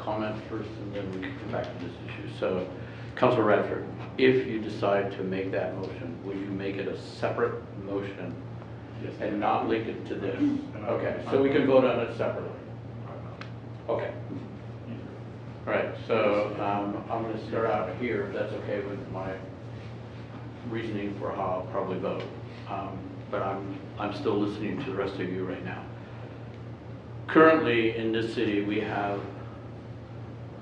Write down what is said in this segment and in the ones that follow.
comment first, and then we can come back to this issue. So, Councilor Radford, if you decide to make that motion, would you make it a separate motion and not link it to this? Okay, so we can vote on it separately. Okay. All right, so I'm going to start out here, if that's okay with my reasoning for how I'll probably vote. But I'm still listening to the rest of you right now. Currently in this city, we have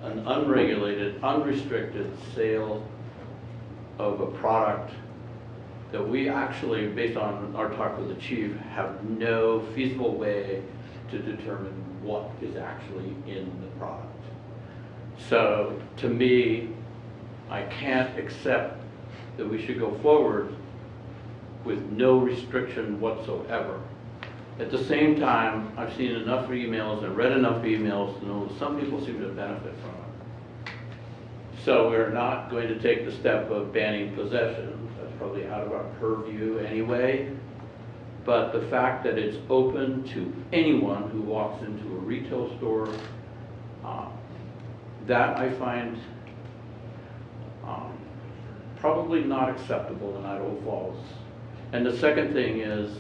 an unregulated, unrestricted sale of a product that we actually, based on our talk with the chief, have no feasible way to determine what is actually in the product. So to me, I can't accept that we should go forward with no restriction whatsoever. At the same time, I've seen enough emails and read enough emails to know that some people seem to benefit from it. So we're not going to take the step of banning possession. That's probably out of our purview anyway. But the fact that it's open to anyone who walks into a retail store, that I find probably not acceptable in Idaho Falls. And the second thing is,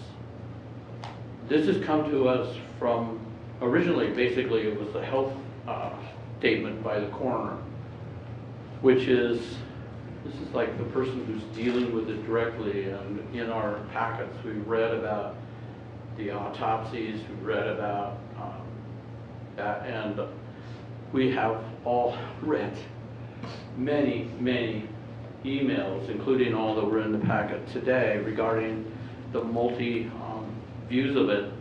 this has come to us from, originally, basically, it was a health statement by the coroner, which is, this is like the person who's dealing with it directly. And in our packets, we read about the autopsies, we read about that, and we have all read many, many emails, including all that were in the packet today, regarding the multi views of it.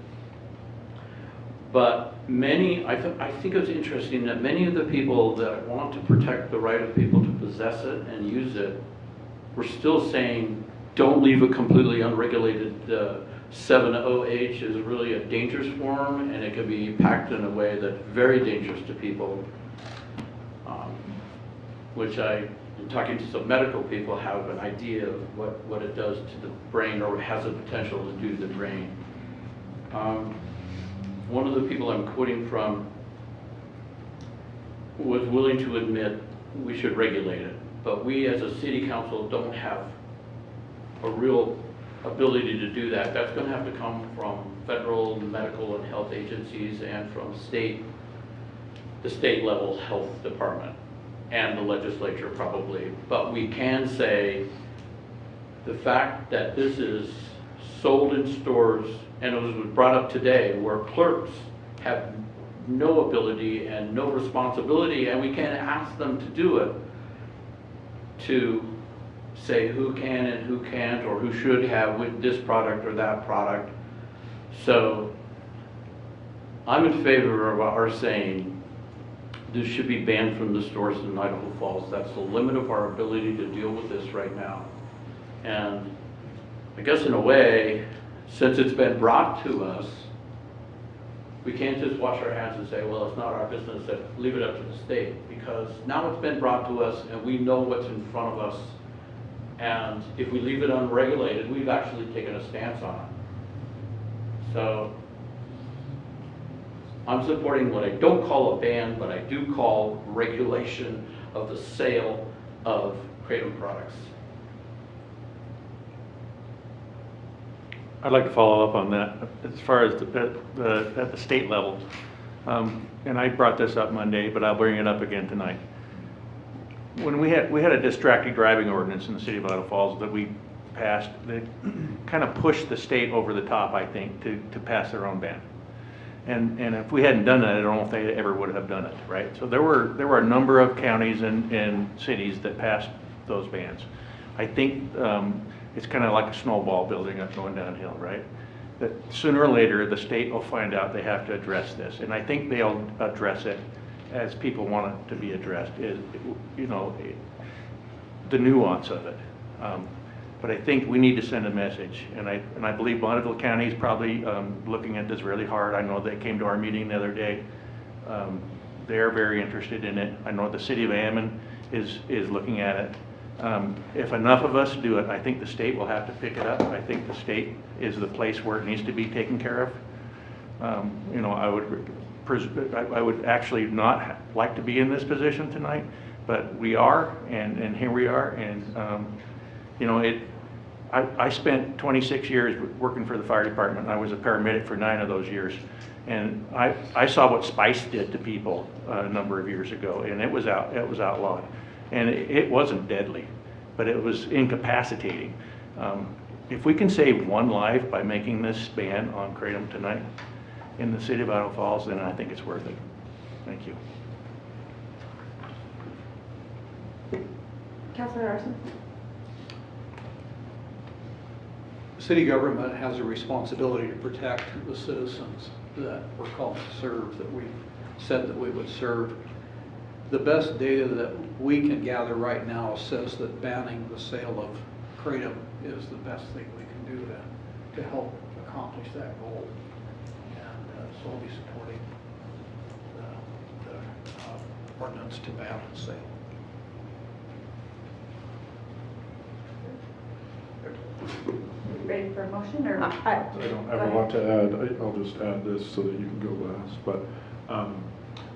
But many, I think it's interesting that many of the people that want to protect the right of people to possess it and use it were still saying, don't leave it completely unregulated. 7-OH is really a dangerous form, and it can be packed in a way that's very dangerous to people, which I, in talking to some medical people, have an idea of what it does to the brain, or has the potential to do to the brain. One of the people I'm quoting from was willing to admit we should regulate it, but we as a city council don't have a real ability to do that. That's going to have to come from federal medical and health agencies and from the state level health department and the legislature probably. But we can say the fact that this is sold in stores, and it was brought up today, where clerks have no ability and no responsibility, and we can't ask them to do it, to say who can and who can't, or who should have with this product or that product. So I'm in favor of our saying this should be banned from the stores in Idaho Falls. That's the limit of our ability to deal with this right now. And I guess in a way, since it's been brought to us, we can't just wash our hands and say, well, it's not our business, leave it up to the state, because now it's been brought to us and we know what's in front of us. And if we leave it unregulated, we've actually taken a stance on it. So I'm supporting what I don't call a ban, but I do call regulation of the sale of kratom products. I'd like to follow up on that as far as at the state level. And I brought this up Monday, but I'll bring it up again tonight. When we had a distracted driving ordinance in the city of Idaho Falls that we passed, that kind of pushed the state over the top, I think, to pass their own ban. And if we hadn't done that, I don't know if they ever would have done it, right? So there were a number of counties and cities that passed those bans. I think it's kind of like a snowball building up going downhill, right? That sooner or later the state will find out they have to address this, and I think they'll address it as people want it to be addressed. You know, the nuance of it. But I think we need to send a message, and I believe Bonneville County is probably looking at this really hard. I know they came to our meeting the other day. They're very interested in it. I know the city of Ammon is looking at it. If enough of us do it, I think the state will have to pick it up. I think the state is the place where it needs to be taken care of. You know, I would actually not like to be in this position tonight, but we are, and here we are, and you know, I spent 26 years working for the fire department. I was a paramedic for 9 of those years, and I saw what spice did to people a number of years ago, and it was outlawed, and it wasn't deadly, but it was incapacitating. If we can save one life by making this ban on kratom tonight in the city of Idaho Falls, then I think it's worth it. Thank you. Councilor Larson? City government has a responsibility to protect the citizens that we're called to serve, that we said that we would serve. The best data that we can gather right now says that banning the sale of kratom is the best thing we can do to help accomplish that goal. And so I'll be supporting the ordinance to ban the sale. Ready for a motion, or? I don't have a lot to add. I'll just add this so that you can go last. But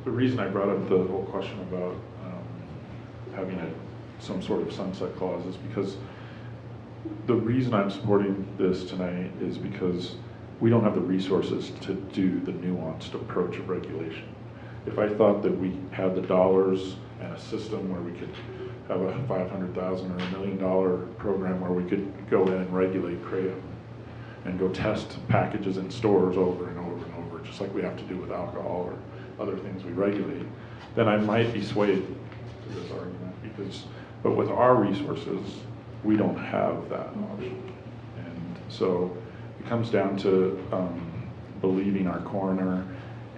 the reason I brought up the whole question about having some sort of sunset clause is because the reason I'm supporting this tonight is because we don't have the resources to do the nuanced approach of regulation. If I thought that we had the dollars and a system where we could have a $500,000 or $1 million program where we could go in and regulate kratom and go test packages in stores over and over and over, just like we have to do with alcohol or other things we regulate, then I might be swayed to this argument. But with our resources, we don't have that option. And so it comes down to believing our coroner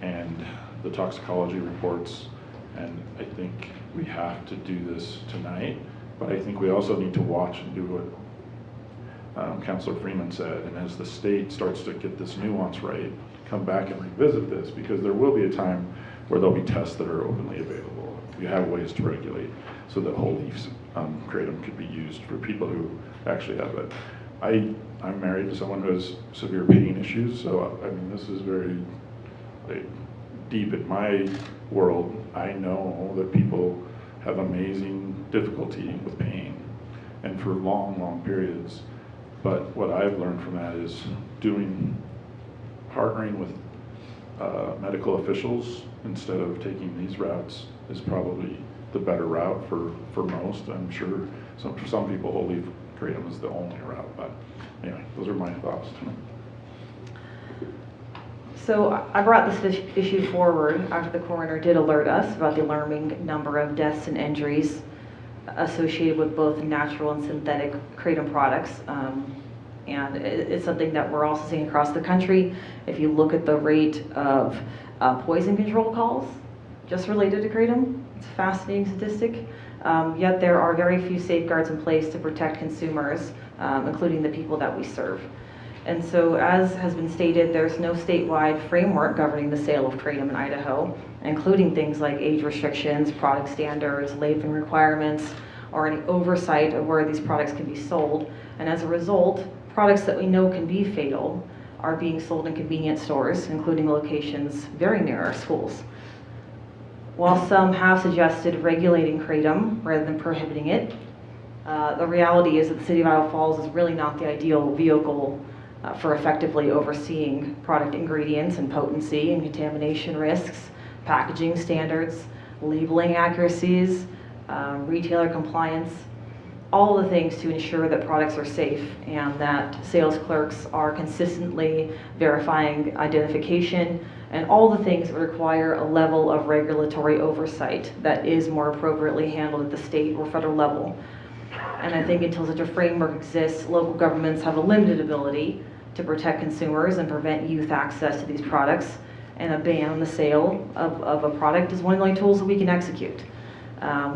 and the toxicology reports, and I think we have to do this tonight, but I think we also need to watch and do what Councilor Freeman said, and as the state starts to get this nuance right, come back and revisit this, because there will be a time where there'll be tests that are openly available. We have ways to regulate so that whole leaf kratom could be used for people who actually have it. I'm married to someone who has severe pain issues, so I mean, this is very deep in my world. I know that people have amazing difficulty with pain and for long, long periods. But what I've learned from that is partnering with medical officials instead of taking these routes is probably the better route for most. I'm sure for some people, whole leaf kratom is the only route. But anyway, those are my thoughts tonight. So I brought this issue forward after the coroner did alert us about the alarming number of deaths and injuries associated with both natural and synthetic kratom products. And it's something that we're also seeing across the country. If you look at the rate of poison control calls just related to kratom, it's a fascinating statistic. Yet there are very few safeguards in place to protect consumers, including the people that we serve. And so, as has been stated, there's no statewide framework governing the sale of kratom in Idaho, including things like age restrictions, product standards, labeling requirements, or any oversight of where these products can be sold. And as a result, products that we know can be fatal are being sold in convenience stores, including locations very near our schools. While some have suggested regulating kratom rather than prohibiting it, the reality is that the city of Idaho Falls is really not the ideal vehicle for effectively overseeing product ingredients and potency and contamination risks, packaging standards, labeling accuracies, retailer compliance, all the things to ensure that products are safe and that sales clerks are consistently verifying identification and all the things that require a level of regulatory oversight that is more appropriately handled at the state or federal level. And I think until such a framework exists, local governments have a limited ability to protect consumers and prevent youth access to these products, and a ban on the sale of a product is one of the only tools that we can execute.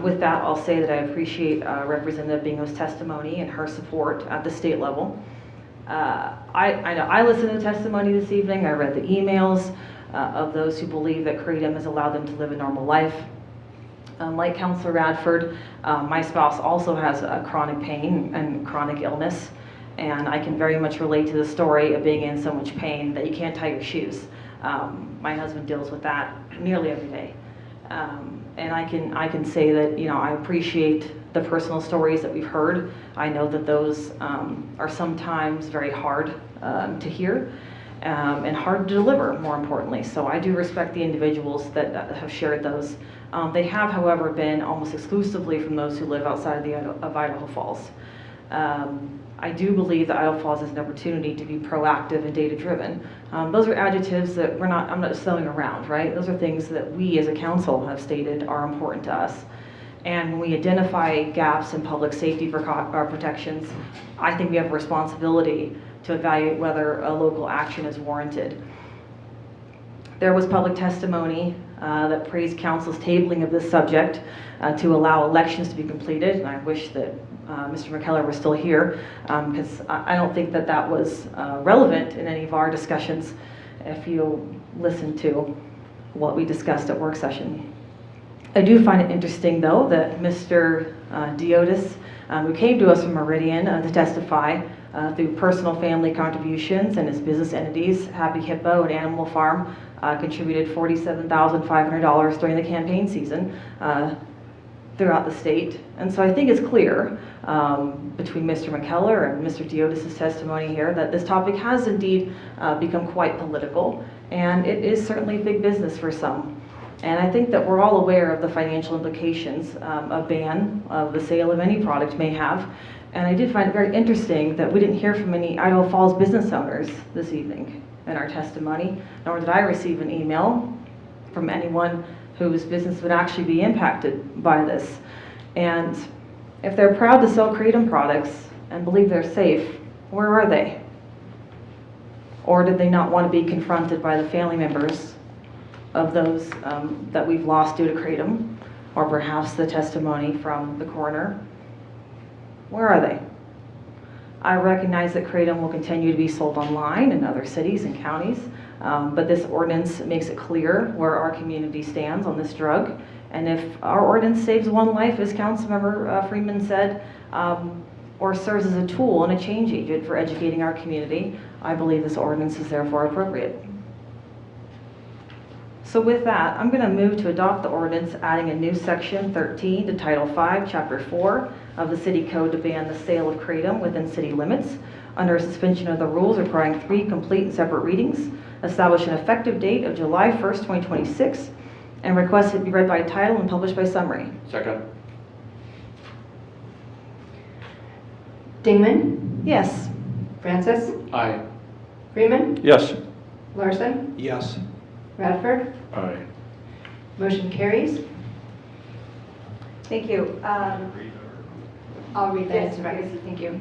With that, I'll say that I appreciate Representative Bingo's testimony and her support at the state level. I know I listened to the testimony this evening. I read the emails of those who believe that kratom has allowed them to live a normal life. Like Councilor Radford, my spouse also has chronic pain and chronic illness, and I can very much relate to the story of being in so much pain that you can't tie your shoes. My husband deals with that nearly every day. And I can say that, you know, I appreciate the personal stories that we've heard. I know that those are sometimes very hard to hear and hard to deliver, more importantly. So I do respect the individuals that have shared those. They have, however, been almost exclusively from those who live outside of Idaho Falls. I do believe that Idaho Falls has an opportunity to be proactive and data-driven. Those are adjectives that I'm not just throwing around, right? Those are things that we as a council have stated are important to us. And when we identify gaps in public safety protections, I think we have a responsibility to evaluate whether a local action is warranted. There was public testimony that praised council's tabling of this subject to allow elections to be completed, and I wish that Mr. McKellar was still here, because I don't think that that was relevant in any of our discussions if you listen to what we discussed at work session. I do find it interesting, though, that Mr. Diotis, who came to us from Meridian to testify through personal family contributions and his business entities, Happy Hippo and Animal Farm, contributed $47,500 during the campaign season throughout the state. And so I think it's clear between Mr. McKellar and Mr. Diotis' testimony here that this topic has indeed become quite political, and it is certainly big business for some. And I think that we're all aware of the financial implications a ban of the sale of any product may have. And I did find it very interesting that we didn't hear from any Idaho Falls business owners this evening in our testimony, nor did I receive an email from anyone whose business would actually be impacted by this. And if they're proud to sell Kratom products and believe they're safe, where are they? Or did they not want to be confronted by the family members of those that we've lost due to Kratom, or perhaps the testimony from the coroner? Where are they? I recognize that Kratom will continue to be sold online in other cities and counties, but this ordinance makes it clear where our community stands on this drug. And if our ordinance saves one life, as Councilmember Freeman said, or serves as a tool and a change agent for educating our community, I believe this ordinance is therefore appropriate. So with that, I'm going to move to adopt the ordinance, adding a new section 13 to Title 5, Chapter 4 of the City Code to ban the sale of Kratom within city limits, under suspension of the rules requiring 3 complete and separate readings, establish an effective date of July 1st, 2026, and request it be read by title and published by summary. Second. Dingman? Yes. Francis? Aye. Freeman? Yes. Larson? Yes. Radford? Aye. Motion carries. Thank you. I'll read that Yes, into record. please. Thank you.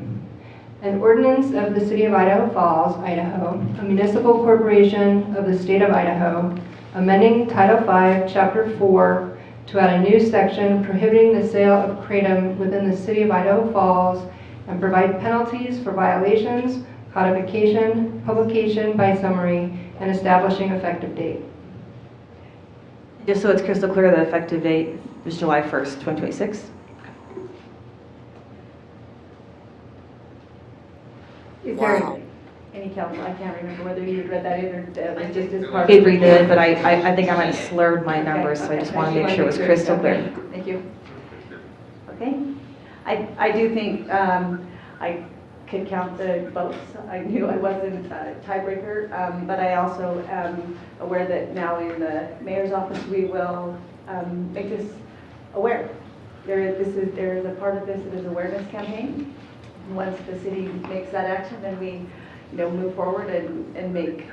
An ordinance of the City of Idaho Falls, Idaho, a municipal corporation of the State of Idaho, amending Title 5, Chapter 4 to add a new section prohibiting the sale of Kratom within the City of Idaho Falls and provide penalties for violations, codification, publication by summary, and establishing effective date. Just so it's crystal clear, the effective date is July 1st, 2026. Is there Wow. any council, I can't remember whether you had read that in or that was just as I part did of read it, but I think I might have slurred my numbers, so I just want to make sure it was crystal clear. Thank you. Okay. I do think I could count the votes. I knew I wasn't a tiebreaker, but I also am aware that now in the mayor's office, we will make this aware. There is a part of this that is awareness campaign. Once the city makes that action, then we, move forward and make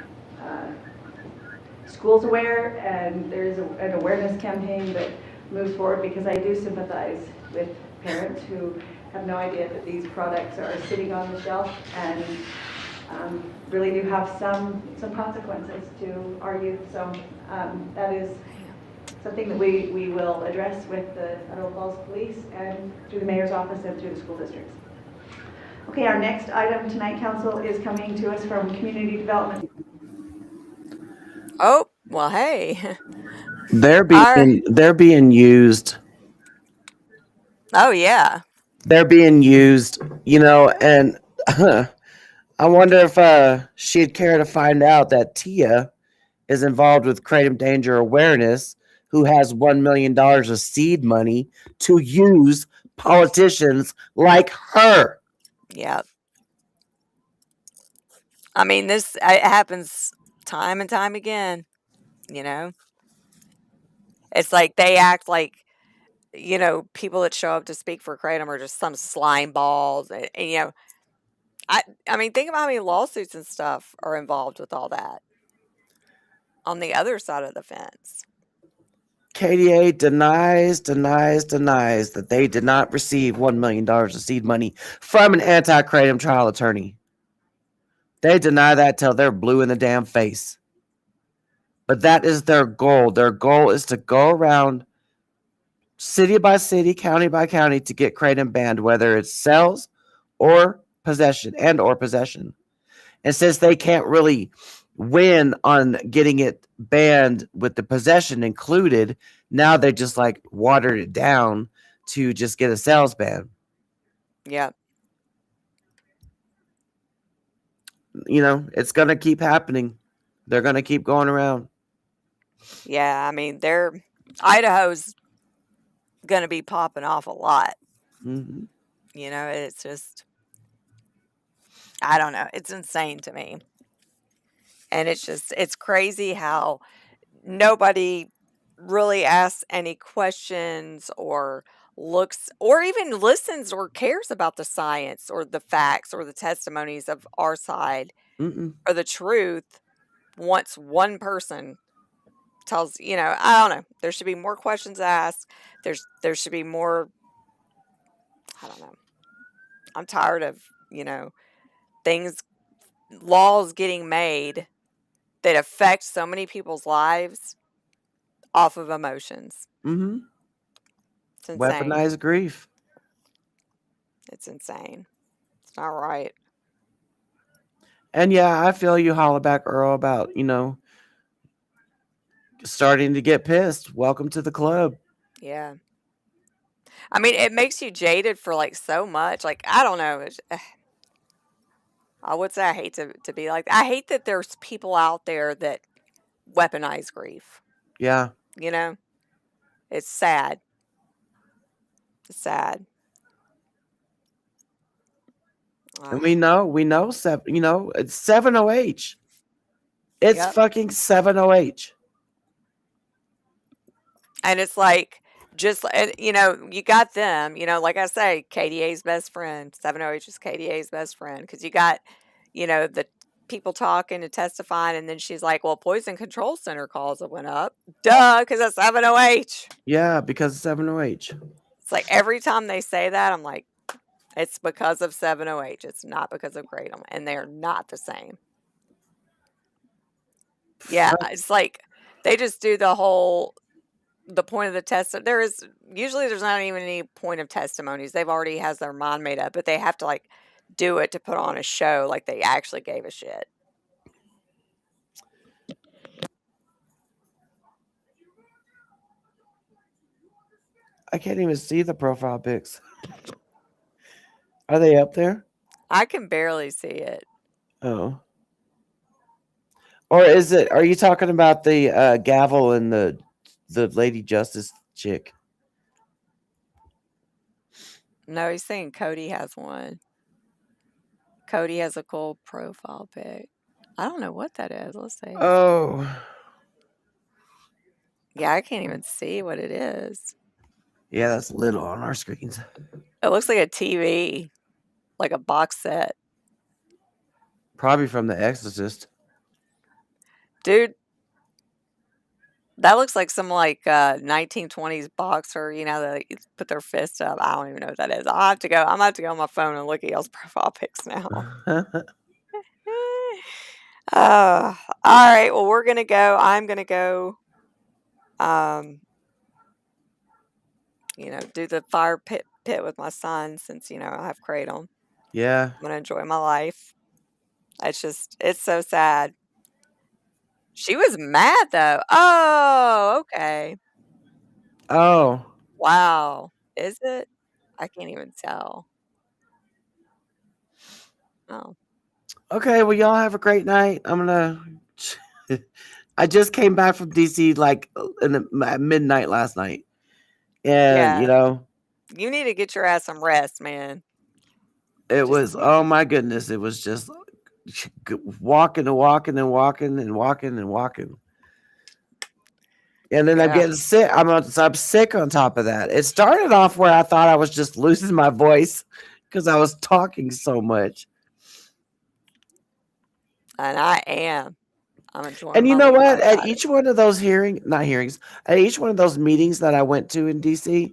schools aware, and there is an awareness campaign that moves forward, because I do sympathize with parents who have no idea that these products are sitting on the shelf and really do have some consequences to our youth. So that is something that we will address with the Idaho Falls Police and through the mayor's office and through the school districts. Okay, our next item tonight, council, is coming to us from Community Development. Oh, well, hey. They're Our, being used. oh, yeah. They're being used, and I wonder if she'd care to find out that Tia is involved with Kratom Danger Awareness, who has $1 million of seed money to use politicians like her. Yeah. I mean, this it happens time and time again, you know? It's like they act like, people that show up to speak for Kratom are just some slime balls. And I mean, think about how many lawsuits and stuff are involved with all that on the other side of the fence. KDA denies that they did not receive $1 million of seed money from an anti-kratom trial attorney. They deny that till they're blue in the damn face. But that is their goal. Their goal is to go around city by city, county by county to get kratom banned, whether it's sales or possession And since they can't really win on getting it banned with the possession included, now they just like watered it down to just get a sales ban. Yeah. It's going to keep happening. They're going to keep going around. Yeah, I mean, Idaho's going to be popping off a lot. Mm-hmm. It's just, I don't know. It's insane to me. And it's crazy how nobody really asks any questions or looks or even listens or cares about the science or the facts or the testimonies of our side Mm-mm. or the truth. Once one person tells, I don't know, there should be more questions asked. There should be more, I don't know. I'm tired of, laws getting made that affect so many people's lives off of emotions. Mm-hmm. It's insane. Weaponized grief. It's insane. It's not right. And yeah, I feel you, Hollaback Earl, about, starting to get pissed. Welcome to the club. Yeah. I mean, it makes you jaded for like so much. Like, I don't know. I would say I hate to be like, I hate that there's people out there that weaponize grief. Yeah. It's sad. It's sad. And we know, it's 7-OH. It's Yep. fucking 7-OH. And it's like, just, you got them, like I say, KDA's best friend. 7-OH is KDA's best friend. Because you got, the people talking and testifying. And then she's like, well, Poison Control Center calls it went up. Duh, because it's 7-OH. Yeah, because of 7-OH. It's like every time they say that, I'm like, it's because of 7-OH. It's not because of Kratom. And they're not the same. Yeah, it's like they just do the point of the test. There's not even any point of testimonies. They've already has their mind made up, but they have to like do it to put on a show like they actually gave a shit. I can't even see the profile pics. Are they up there? I can barely see it. Oh. Or are you talking about the gavel and the Lady Justice chick? No, he's saying Cody has one. Cody has a cool profile pic. I don't know what that is. Let's see. Oh. Yeah, I can't even see what it is. Yeah, that's little on our screens. It looks like a TV, like a box set. Probably from The Exorcist. Dude, that looks like some 1920s boxer, they put their fist up. I don't even know what that is. I'm gonna have to go on my phone and look at y'all's profile pics now. All right. Well, we're gonna go. I'm gonna go. Do the fire pit with my son since I have Kratom. Yeah. I'm gonna enjoy my life. It's so sad. She was mad though. Oh, okay. Oh. Wow. Is it? I can't even tell. Oh. Okay, well, y'all have a great night. I'm gonna I just came back from DC like at midnight last night. And, Yeah. you know, You need to get your ass some rest, man. it Just was, oh my goodness, it was just walking and walking and walking and walking and walking. And then I'm yeah. getting sick. I'm sick on top of that. It started off where I thought I was just losing my voice because I was talking so much. And I am. I'm enjoying And you my know little what? At bronchitis. each one of those at each one of those meetings that I went to in DC,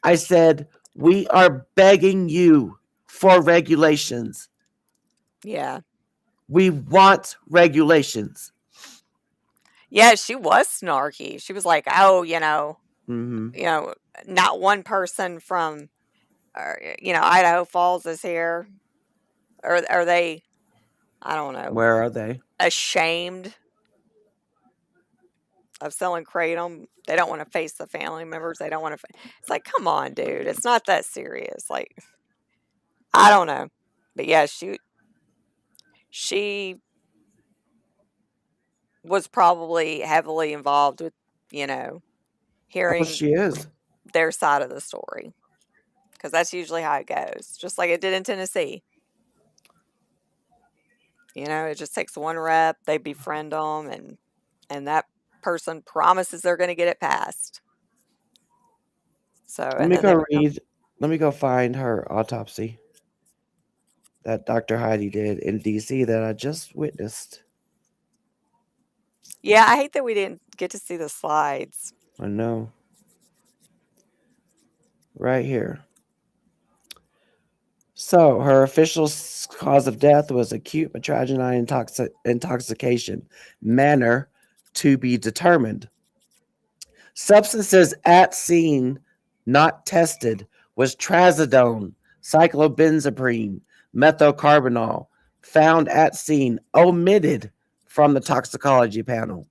I said, we are begging you for regulations. Yeah. We want regulations. Yeah, she was snarky. She was like, "Oh, Hmm. not one person from, Idaho Falls is here. Are they? I don't know, Where are they? ashamed of selling kratom? They don't want to face the family members. They don't want to. It's like, come on, dude. It's not that serious. Like, I don't know, but yeah, she was probably heavily involved with, you know, Oh, hearing she is. their side of the story. Because that's usually how it goes, just like it did in Tennessee. It just takes one rep, they befriend them, and that person promises they're going to get it passed. So, Let and me then they go become. read. Let me go find her autopsy that Dr. Heidi did in DC that I just witnessed. Yeah, I hate that we didn't get to see the slides. I know. Right here. So, her official cause of death was acute mitragynine intoxication, manner to be determined. Substances at scene not tested was trazodone, cyclobenzaprine, methylcarbinol, found at scene omitted from the toxicology panel.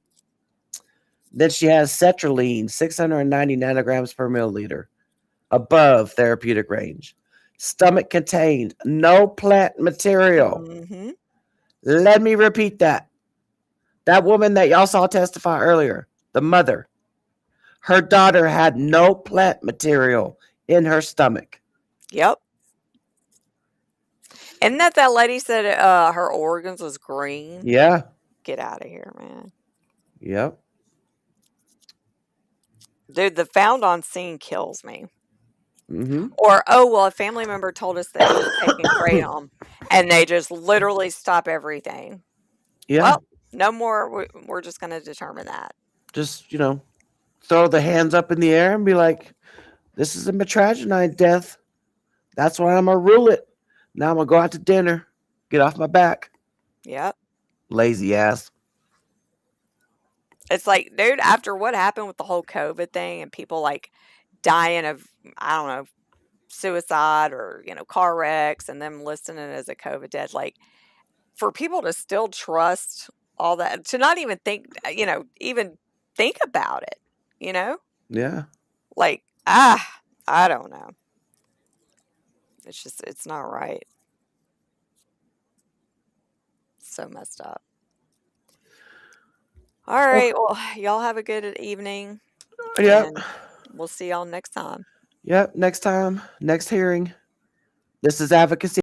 Then she has sertraline, 690 nanograms per milliliter, above therapeutic range. Stomach contained no plant material. Hmm. Let me repeat that. That woman that y'all saw testify earlier, the mother, her daughter had no plant material in her stomach. Yep. And that lady said her organs was green. Yeah. Get out of here, man. Yep. Dude, the found on scene kills me. Mm-hmm. Or, oh, well, a family member told us that he was taking kratom, and they just literally stop everything. Yeah. Well, no more. We're just going to determine that. Just, throw the hands up in the air and be like, this is a mitragynine death. That's why I'm going to rule it. Now I'm going to go out to dinner. Get off my back. Yep. Lazy ass. It's like, dude, after what happened with the whole COVID thing and people like dying of, I don't know, suicide or, car wrecks and them listing it as a COVID death, like for people to still trust all that, to not even think, even think about it, Yeah. like, I don't know. It's not right. So messed up. All right. Well, y'all have a good evening. Yep. And we'll see y'all next time. Yep. Next time. Next hearing. This is advocacy.